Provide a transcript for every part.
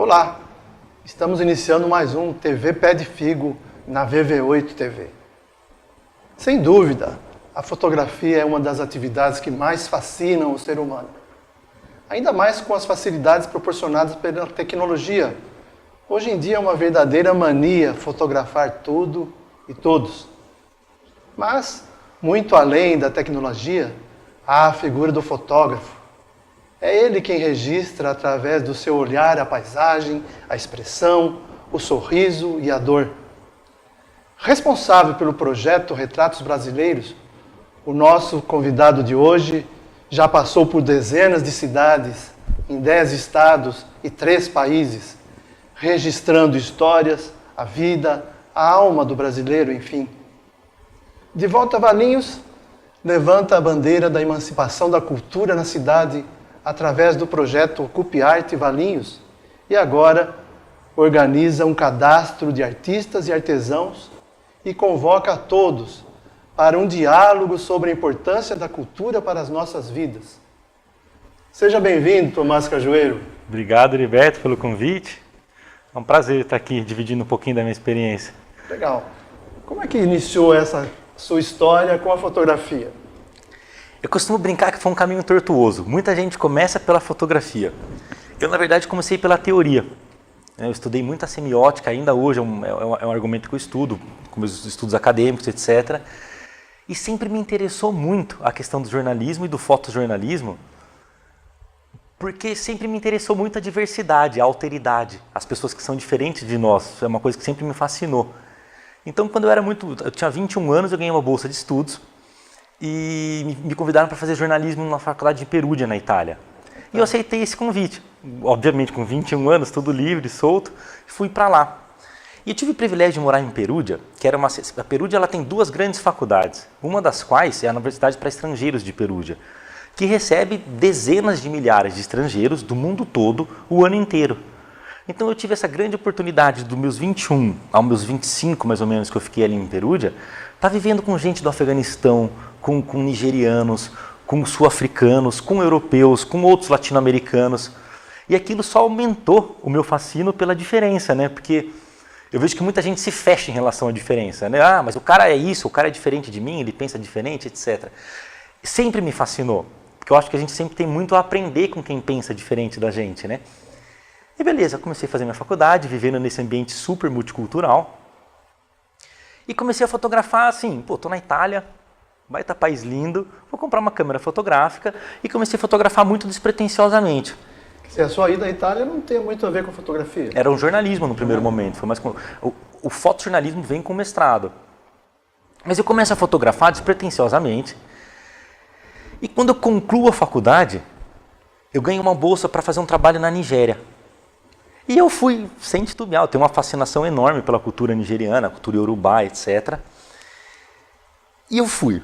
Olá, estamos iniciando mais um TV Pé de Figo na VV8 TV. Sem dúvida, a fotografia é uma das atividades que mais fascinam o ser humano. Ainda mais com as facilidades proporcionadas pela tecnologia. Hoje em dia é uma verdadeira mania fotografar tudo e todos. Mas, muito além da tecnologia, há a figura do fotógrafo. É ele quem registra através do seu olhar a paisagem, a expressão, o sorriso e a dor. Responsável pelo projeto Retratos Brasileiros, o nosso convidado de hoje já passou por dezenas de cidades, em 10 estados e 3 países, registrando histórias, a vida, a alma do brasileiro, enfim. De volta a Valinhos, levanta a bandeira da emancipação da cultura na cidade através do projeto Ocupe Arte Valinhos e agora organiza um cadastro de artistas e artesãos e convoca a todos para um diálogo sobre a importância da cultura para as nossas vidas. Seja bem-vindo, Tomás Cajueiro. Obrigado, Heriberto, pelo convite. É um prazer estar aqui dividindo um pouquinho da minha experiência. Legal. Como é que iniciou essa sua história com a fotografia? Eu costumo brincar que foi um caminho tortuoso. Muita gente começa pela fotografia. Eu, na verdade, comecei pela teoria. Eu estudei muita semiótica, ainda hoje é um argumento que eu estudo, com meus estudos acadêmicos, etc. E sempre me interessou muito a questão do jornalismo e do fotojornalismo, porque sempre me interessou muito a diversidade, a alteridade, as pessoas que são diferentes de nós. É uma coisa que sempre me fascinou. Então, quando eu tinha 21 anos, eu ganhei uma bolsa de estudos e me convidaram para fazer jornalismo na faculdade de Perugia, na Itália. E eu aceitei esse convite. Obviamente, com 21 anos, tudo livre, solto, fui para lá. E eu tive o privilégio de morar em Perugia, que era a Perugia ela tem 2 grandes faculdades, uma das quais é a Universidade para Estrangeiros de Perugia, que recebe dezenas de milhares de estrangeiros do mundo todo o ano inteiro. Então eu tive essa grande oportunidade dos meus 21 aos meus 25, mais ou menos, que eu fiquei ali em Perugia, estar vivendo com gente do Afeganistão, com nigerianos, com sul-africanos, com europeus, com outros latino-americanos. E aquilo só aumentou o meu fascínio pela diferença, né? Porque eu vejo que muita gente se fecha em relação à diferença, né? Ah, mas o cara é isso, o cara é diferente de mim, ele pensa diferente, etc. Sempre me fascinou, porque eu acho que a gente sempre tem muito a aprender com quem pensa diferente da gente, né? E beleza, comecei a fazer minha faculdade, vivendo nesse ambiente super multicultural. E comecei a fotografar assim, tô na Itália, baita país lindo, vou comprar uma câmera fotográfica e comecei a fotografar muito despretensiosamente. A sua ida à Itália não tem muito a ver com fotografia? Era um jornalismo no primeiro momento, foi mais o fotojornalismo vem com mestrado. Mas eu começo a fotografar despretensiosamente e quando eu concluo a faculdade, eu ganho uma bolsa para fazer um trabalho na Nigéria. E eu fui sem titubear, eu tenho uma fascinação enorme pela cultura nigeriana, cultura iorubá, etc. E eu fui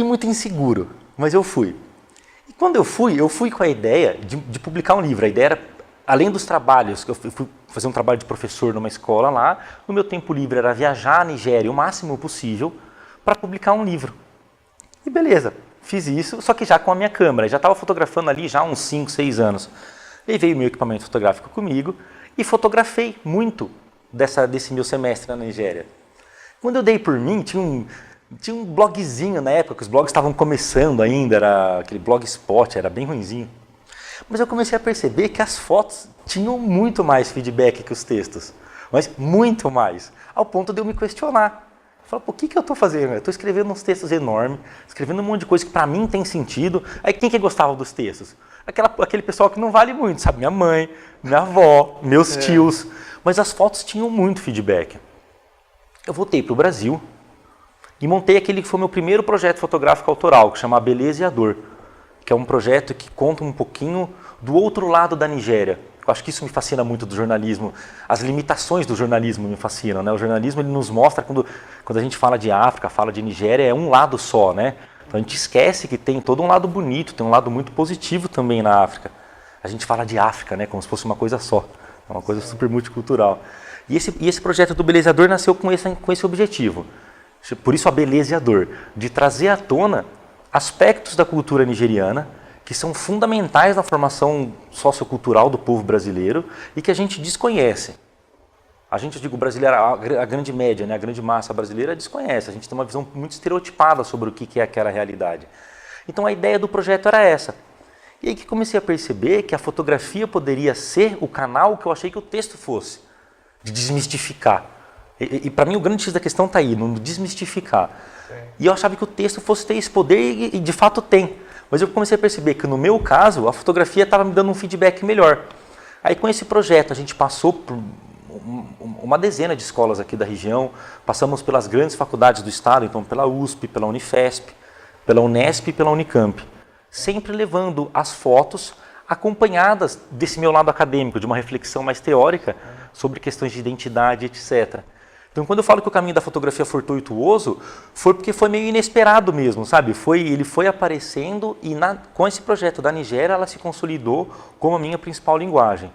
muito inseguro, mas eu fui. E quando eu fui com a ideia de publicar um livro. A ideia era, além dos trabalhos, que eu fui fazer um trabalho de professor numa escola lá, no meu tempo livre era viajar à Nigéria o máximo possível para publicar um livro. E beleza, fiz isso, só que já com a minha câmera, já estava fotografando ali já há uns 5, 6 anos. Levei o meu equipamento fotográfico comigo e fotografei muito desse meu semestre na Nigéria. Quando eu dei por mim, tinha um blogzinho na época, que os blogs estavam começando ainda, era aquele Blogspot, era bem ruinzinho. Mas eu comecei a perceber que as fotos tinham muito mais feedback que os textos, mas muito mais, ao ponto de eu me questionar. Eu falei, o que eu estou fazendo? Eu estou escrevendo uns textos enormes, escrevendo um monte de coisa que para mim tem sentido. Aí quem que gostava dos textos? Aquele pessoal que não vale muito, sabe? Minha mãe, minha avó, meus tios. Mas as fotos tinham muito feedback. Eu voltei para o Brasil e montei aquele que foi meu primeiro projeto fotográfico autoral, que chama A Beleza e a Dor, que é um projeto que conta um pouquinho do outro lado da Nigéria. Eu acho que isso me fascina muito do jornalismo, as limitações do jornalismo me fascinam, né? O jornalismo ele nos mostra, quando a gente fala de África, fala de Nigéria, é um lado só, né? Então a gente esquece que tem todo um lado bonito, tem um lado muito positivo também na África. A gente fala de África, né? Como se fosse uma coisa só, é uma coisa super multicultural. E esse projeto do Beleza e a Dor nasceu com esse objetivo. Por isso a beleza e a dor, de trazer à tona aspectos da cultura nigeriana que são fundamentais na formação sociocultural do povo brasileiro e que a gente desconhece. A gente, eu digo, brasileira, a grande média, né, a grande massa brasileira desconhece. A gente tem uma visão muito estereotipada sobre o que é aquela realidade. Então a ideia do projeto era essa. E aí que comecei a perceber que a fotografia poderia ser o canal que eu achei que o texto fosse, de desmistificar. E para mim o grande X da questão está aí, no desmistificar. E eu achava que o texto fosse ter esse poder e de fato tem. Mas eu comecei a perceber que no meu caso a fotografia estava me dando um feedback melhor. Aí com esse projeto a gente passou por uma dezena de escolas aqui da região, passamos pelas grandes faculdades do estado, então pela USP, pela Unifesp, pela Unesp e pela Unicamp, sempre levando as fotos acompanhadas desse meu lado acadêmico, de uma reflexão mais teórica sobre questões de identidade, etc. Então, quando eu falo que o caminho da fotografia foi tortuoso, foi porque foi meio inesperado mesmo, sabe? Ele foi aparecendo e com esse projeto da Nigéria, ela se consolidou como a minha principal linguagem.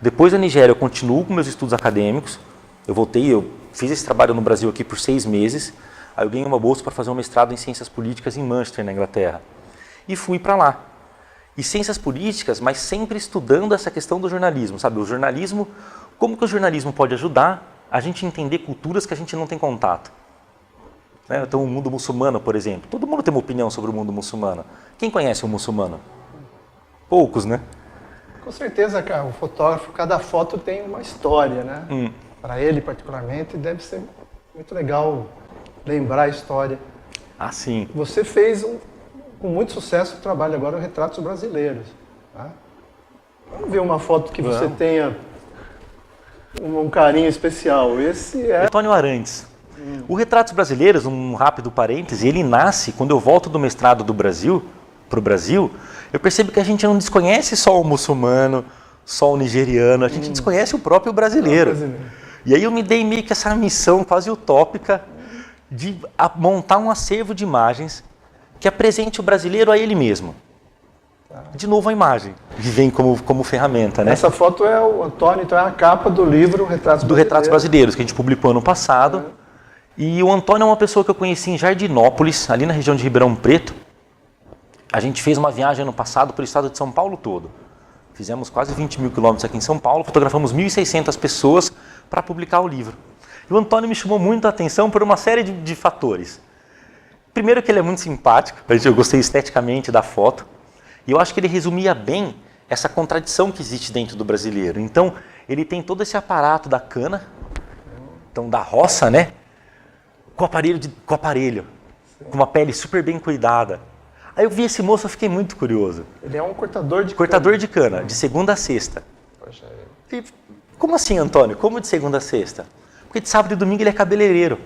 Depois da Nigéria, eu continuo com meus estudos acadêmicos. Eu fiz esse trabalho no Brasil aqui por 6 meses. Aí eu ganhei uma bolsa para fazer um mestrado em Ciências Políticas em Manchester, na Inglaterra. E fui para lá. E Ciências Políticas, mas sempre estudando essa questão do jornalismo, sabe? O jornalismo, como que o jornalismo pode ajudar a gente entender culturas que a gente não tem contato. Né? Então, o mundo muçulmano, por exemplo. Todo mundo tem uma opinião sobre o mundo muçulmano. Quem conhece o muçulmano? Poucos, né? Com certeza, cara, o fotógrafo, cada foto tem uma história, né? Para ele, particularmente, deve ser muito legal lembrar a história. Ah, sim. Você fez, com muito sucesso, o trabalho agora, o Retratos Brasileiros. Tá? Vamos ver uma foto que você tenha um carinho especial. Esse é... Antônio Arantes. O Retratos Brasileiros, um rápido parêntese, ele nasce quando eu volto do mestrado do Brasil, para o Brasil, eu percebo que a gente não desconhece só o muçulmano, só o nigeriano, a gente desconhece o próprio brasileiro. E aí eu me dei meio que essa missão quase utópica de montar um acervo de imagens que apresente o brasileiro a ele mesmo. De novo a imagem, que vem como ferramenta, né? Essa foto é o Antônio, então é a capa do livro Retratos Brasileiros. Do Retratos Brasileiros, que a gente publicou ano passado. E o Antônio é uma pessoa que eu conheci em Jardinópolis, ali na região de Ribeirão Preto. A gente fez uma viagem ano passado para o estado de São Paulo todo. Fizemos quase 20 mil quilômetros aqui em São Paulo, fotografamos 1.600 pessoas para publicar o livro. E o Antônio me chamou muito a atenção por uma série de fatores. Primeiro que ele é muito simpático, eu gostei esteticamente da foto. E eu acho que ele resumia bem essa contradição que existe dentro do brasileiro. Então, ele tem todo esse aparato da cana, então da roça, né? Com aparelho, com uma pele super bem cuidada. Aí eu vi esse moço, eu fiquei muito curioso. Ele é um cortador de cana. Cortador de cana, de segunda a sexta. Poxa, E, como assim, Antônio? Como de segunda a sexta? Porque de sábado e domingo ele é cabeleireiro.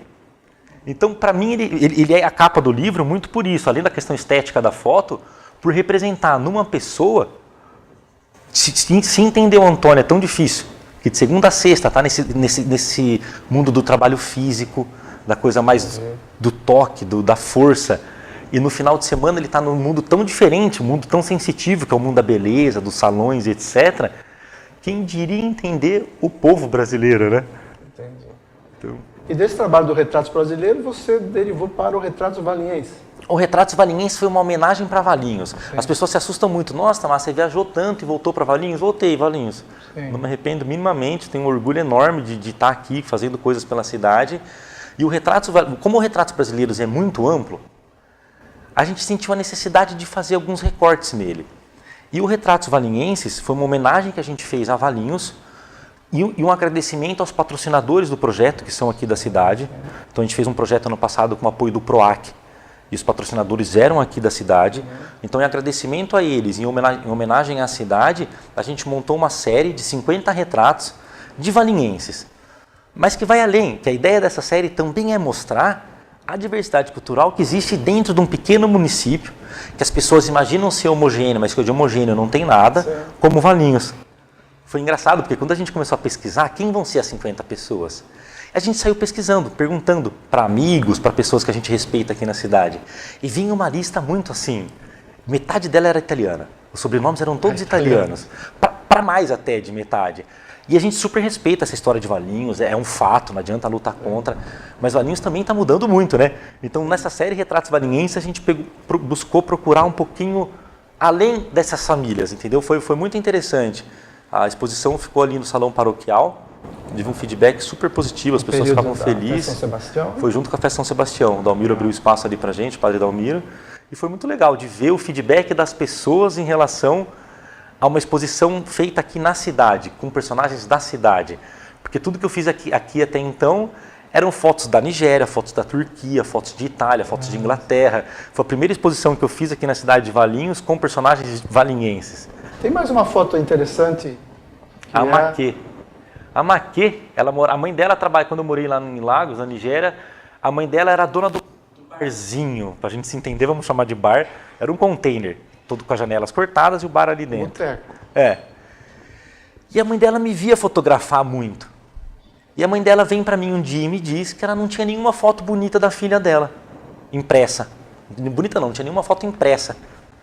Então, para mim, ele é a capa do livro muito por isso, além da questão estética da foto, por representar numa pessoa, se entender o Antônio é tão difícil, que de segunda a sexta está nesse mundo do trabalho físico, da coisa mais do toque, da força, e no final de semana ele está num mundo tão diferente, um mundo tão sensitivo, que é o mundo da beleza, dos salões, etc. Quem diria entender o povo brasileiro, né? Entendi. Então... E desse trabalho do Retratos Brasileiros, você derivou para o Retratos Valinhense. O Retratos Valinhense foi uma homenagem para Valinhos. Sim. As pessoas se assustam muito. Nossa, mas você viajou tanto e voltou para Valinhos? Voltei, Valinhos. Sim. Não me arrependo minimamente, tenho um orgulho enorme de estar aqui fazendo coisas pela cidade. E o como o Retratos Brasileiros é muito amplo, a gente sentiu a necessidade de fazer alguns recortes nele. E o Retratos Valinhenses foi uma homenagem que a gente fez a Valinhos e um agradecimento aos patrocinadores do projeto, que são aqui da cidade. Então a gente fez um projeto ano passado com o apoio do PROAC. E os patrocinadores eram aqui da cidade. Então, em agradecimento a eles, em homenagem à cidade, a gente montou uma série de 50 retratos de valinhenses. Mas que vai além, que a ideia dessa série também é mostrar a diversidade cultural que existe dentro de um pequeno município, que as pessoas imaginam ser homogêneo, mas que de homogêneo não tem nada, como Valinhos. Foi engraçado, porque quando a gente começou a pesquisar, quem vão ser as 50 pessoas? A gente saiu pesquisando, perguntando para amigos, para pessoas que a gente respeita aqui na cidade. E vinha uma lista muito assim, metade dela era italiana. Os sobrenomes eram todos italianos, para mais até de metade. E a gente super respeita essa história de Valinhos, é um fato, não adianta lutar contra. Mas Valinhos também está mudando muito, né? Então, nessa série Retratos Valinhenses, a gente buscou procurar um pouquinho além dessas famílias, entendeu? Foi muito interessante. A exposição ficou ali no salão paroquial, tive um feedback super positivo, as pessoas ficavam felizes. São Sebastião? Foi junto com a Festa São Sebastião. O Dalmiro abriu espaço ali pra gente, o padre Dalmiro. E foi muito legal de ver o feedback das pessoas em relação a uma exposição feita aqui na cidade, com personagens da cidade. Porque tudo que eu fiz aqui até então eram fotos da Nigéria, fotos da Turquia, fotos de Itália, fotos de Inglaterra. Foi a primeira exposição que eu fiz aqui na cidade de Valinhos com personagens valinhenses. Tem mais uma foto interessante. A Maquê. A Maquê, a mãe dela trabalha, quando eu morei lá em Lagos, na Nigéria, a mãe dela era a dona do barzinho, pra gente se entender, vamos chamar de bar. Era um container, todo com as janelas cortadas e o bar ali dentro. Boteco. É. E a mãe dela me via fotografar muito. E a mãe dela vem pra mim um dia e me diz que ela não tinha nenhuma foto bonita da filha dela, impressa. Bonita não tinha nenhuma foto impressa.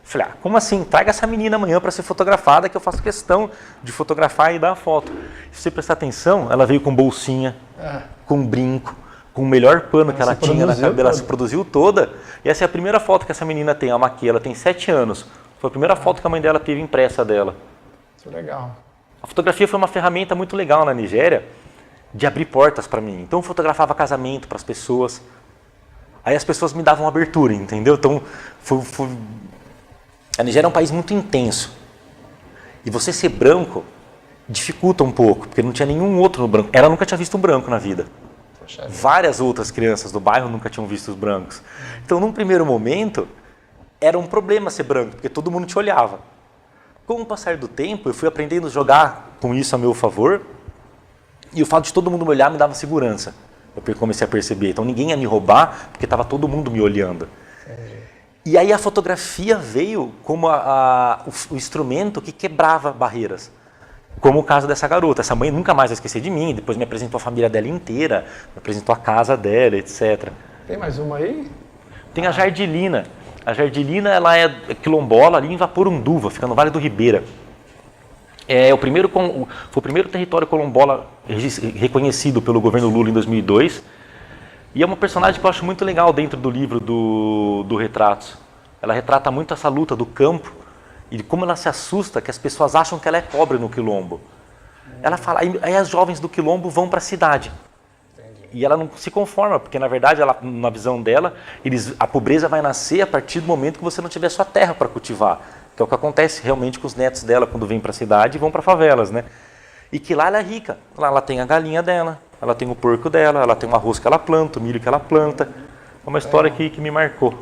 Falei, como assim? Traga essa menina amanhã para ser fotografada, que eu faço questão de fotografar e dar a foto. Se você prestar atenção, ela veio com bolsinha, com brinco, com o melhor pano que ela tinha na cabelo, ela se produziu toda. E essa é a primeira foto que essa menina tem, a Maquê, ela tem 7 anos. Foi a primeira foto que a mãe dela teve impressa dela. Isso é legal. A fotografia foi uma ferramenta muito legal na Nigéria de abrir portas para mim. Então eu fotografava casamento para as pessoas. Aí as pessoas me davam abertura, entendeu? Então a Nigéria é um país muito intenso. E você ser branco dificulta um pouco, porque não tinha nenhum outro branco. Ela nunca tinha visto um branco na vida. Várias outras crianças do bairro nunca tinham visto os brancos. Então, num primeiro momento, era um problema ser branco, porque todo mundo te olhava. Com o passar do tempo, eu fui aprendendo a jogar com isso a meu favor, e o fato de todo mundo me olhar me dava segurança. Eu comecei a perceber. Então, ninguém ia me roubar, porque estava todo mundo me olhando. E aí a fotografia veio como o instrumento que quebrava barreiras. Como o caso dessa garota. Essa mãe nunca mais vai esquecer de mim, depois me apresentou a família dela inteira, me apresentou a casa dela, etc. Tem mais uma aí? Tem a Jardilina. A Jardilina, ela é quilombola ali em Vaporunduva, fica no Vale do Ribeira. Foi o primeiro território quilombola reconhecido pelo governo Lula em 2002. E é uma personagem que eu acho muito legal dentro do livro do Retratos. Ela retrata muito essa luta do campo e de como ela se assusta que as pessoas acham que ela é pobre no quilombo. Ela fala, aí as jovens do quilombo vão para a cidade. Entendi. E ela não se conforma, porque na verdade, na visão dela, a pobreza vai nascer a partir do momento que você não tiver sua terra para cultivar. Que é o que acontece realmente com os netos dela quando vêm para a cidade e vão para favelas, né? E que lá ela é rica. Lá ela tem a galinha dela, ela tem o porco dela, ela tem o arroz que ela planta, o milho que ela planta. É uma história que me marcou.